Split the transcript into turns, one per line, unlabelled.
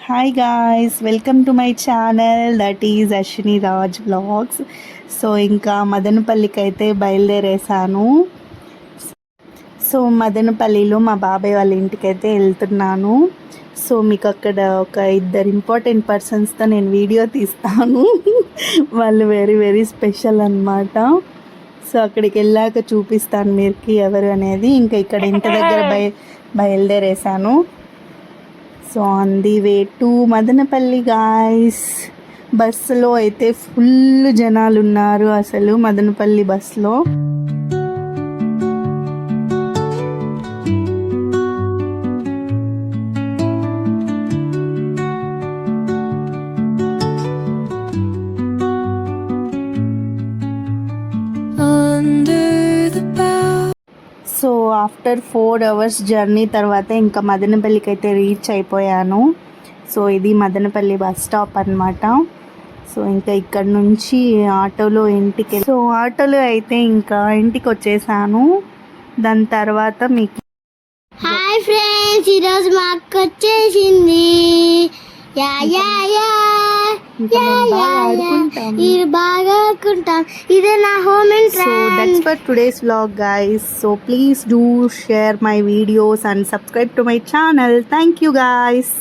Hi guys, welcome to my channel that is Ashwini Raj blogs. So ఇంకా మదనపల్లికి అయితే బయలుదేరేసాను. So మదనపల్లిలో మా బాబాయ్ వాళ్ళ ఇంటికి అయితే వెళ్తున్నాను. సో మీకు అక్కడ ఒక ఇద్దరు ఇంపార్టెంట్ పర్సన్స్తో నేను వీడియో తీస్తాను. వాళ్ళు వెరీ వెరీ స్పెషల్ అన్నమాట. సో అక్కడికి వెళ్ళాక చూపిస్తాను మీకు ఎవరు అనేది. ఇంకా ఇక్కడ ఇంటి దగ్గర బయలుదేరేసాను. So on the way to Madanapalle guys. బస్సులో అయితే ఫుల్ జనాలు ఉన్నారు అసలు మదనపల్లి బస్సులో. సో ఆఫ్టర్ 4 hours జర్నీ తర్వాత ఇంకా మదనపల్లికి అయితే రీచ్ అయిపోయాను. సో ఇది మదనపల్లి బస్ స్టాప్ అన్నమాట. సో ఇంకా ఇక్కడ నుంచి ఆటోలో ఇంటికి సో ఆటోలో అయితే ఇంకా ఇంటికి వచ్చేసాను. దాని తర్వాత మీకు
హాయ్ ఫ్రెండ్స్, ఈరోజు మా అక్క వచ్చేసింది. యా యా యా ఇది బాగా ఆడుకుంటాం. ఇదే నా home
so that's for today's vlog guys. So please do share my videos and subscribe to my channel. Thank you guys.